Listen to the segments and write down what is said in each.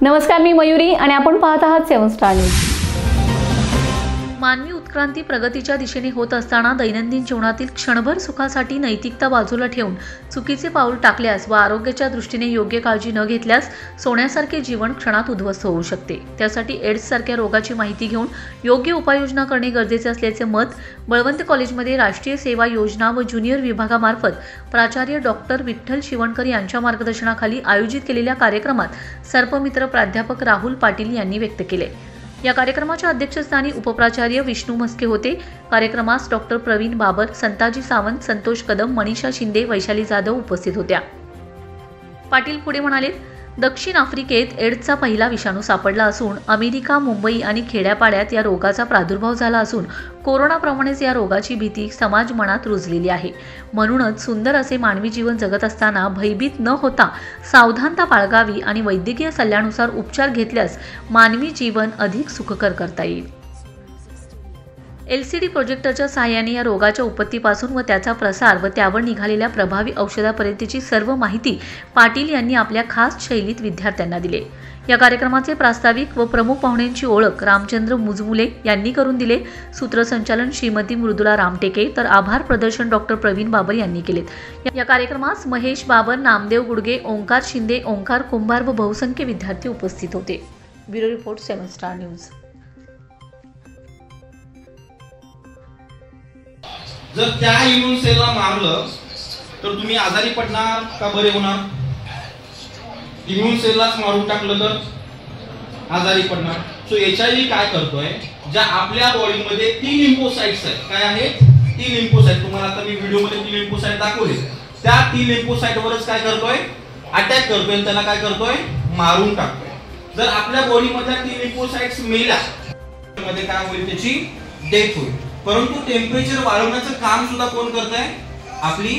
नमस्कार, मी मयुरी आणि आपण पाहत आहात 7 स्टार न्यूज। मानवी उत्क्रांती प्रगतीच्या दिशेने होत असताना दैनंदिन जीवनातील क्षणभर सुखासाठी नैतिकता बाजूला ठेवून चुकीचे पाऊल टाकल्यास व आरोग्याच्या दृष्टीने योग्य काळजी न घेतल्यास सोन्यासारखे जीवन क्षणात उद्ध्वस्त होऊ शकते। त्यासाठी एड्स सारख्या रोगाची माहिती घेऊन योग्य उपाययोजना करणे गरजेचे असल्याचे मत बळवंत कॉलेजमध्ये राष्ट्रीय सेवा योजना व ज्युनियर विभागामार्फत प्राचार्य डॉक्टर विठ्ठल शिवणकर यांच्या मार्गदर्शनाखाली आयोजित केलेल्या कार्यक्रमात सर्पमित्र प्राध्यापक राहुल पाटील यांनी व्यक्त केले। या कार्यक्रमाच्या अध्यक्षस्थानी उपप्राचार्य विष्णू मस्के होते। कार्यक्रमास डॉक्टर प्रवीण बाबर, संताजी सावंत, संतोष कदम, मनीषा शिंदे, वैशाली जाधव उपस्थित होत्या। पाटील पुढे म्हणाले, दक्षिण आफ्रिकेत एड्सचा पहिला विषाणू सापडला असून अमेरिका, मुंबई आणि खेड्यापाड्यात या रोगाचा प्रादुर्भाव झाला असून कोरोनाप्रमाणेच या रोगाची भीती समाज मनात रुजलेली आहे। म्हणूनच सुंदर असे मानवी जीवन जगत असताना भयभीत न होता सावधानता बाळगावी आणि वैद्यकीय सल्ल्यानुसार उपचार घेतल्यास मानवी जीवन अधिक सुखकर करता येईल। LCD प्रोजेक्टरच्या सहाय्याने या रोगाच्या उत्पत्तीपासून व त्याचा प्रसार व त्यावर निघालेल्या प्रभावी औषधापर्यंतची सर्व माहिती पाटील यांनी आपल्या खास शैलीत विद्यार्थ्यांना दिली। या कार्यक्रमाचे प्रास्ताविक व प्रमुख पाहुण्यांची ओळख रामचंद्र मुजमुले यांनी करून दिले। सूत्रसंचालन श्रीमती मृदुला रामटेके तर आभार प्रदर्शन डॉक्टर प्रवीण बाबर यांनी केलेत। या कार्यक्रमास महेश बाबर, नामदेव गुडगे, ओंकार शिंदे, ओंकार कुंभार व बहुसंख्य विद्यार्थी उपस्थित होते। Bureau report 7 star news. जर त्या इम्यून सेलला मारलं तर तुम्ही आजारी पडणार का बरे होणार? इम्यून सेललाच मारून टाकलं तर आजारी पडणार। सो HIV काय करतोय, ज्या आपल्या बॉडीमध्ये 3 लिम्फोसाइट्स आहेत, काय आहेत 3 लिम्फोसाइट, तुम्हाला आता मी व्हिडिओमध्ये 3 लिम्फोसाइट दाखवले, त्या 3 लिम्फोसाइट वरच काय करतोय, अटॅक करतोय, त्याला काय करतोय, मारून टाकतोय। जर आपल्या बॉडीमधल्या 3 लिम्फोसाइट्स मेल्या मध्ये काय होईल, त्याची डेथ होईल। परंतु टेम्परेचर वाढवण्याचं काम सुद्धा कोण करतंय, आपली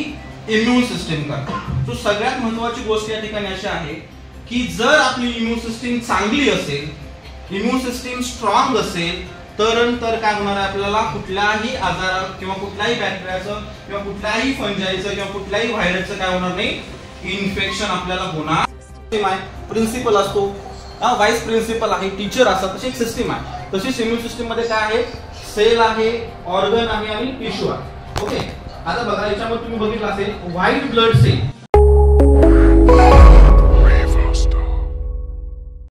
इम्यून सिस्टीम करते। सो सगळ्यात महत्त्वाची गोष्ट या ठिकाणी अशी आहे की जर आपली इम्यून सिस्टीम चांगली असेल, इम्यून सिस्टीम स्ट्रॉंग असेल, तर काय होणार आहे, आपल्याला कुठल्याही आजार किंवा कुठल्याही बॅक्टेरियाचं किंवा कुठल्याही फंजाईचं किंवा कुठल्याही व्हायरसचं काय होणार नाही, इन्फेक्शन आपल्याला होणार। प्रिन्सिपल असतो, व्हाइस प्रिन्सिपल आहे, टीचर असतात, तशी एक सिस्टीम आहे। तशीच इम्यून सिस्टीम मध्ये काय आहे, सेल आहे, ऑर्गन आहे आणि टिश्यू आहे। ओके, आता बघा याच्यामध्ये तुम्ही बघितलं असेल व्हाईट ब्लड सेल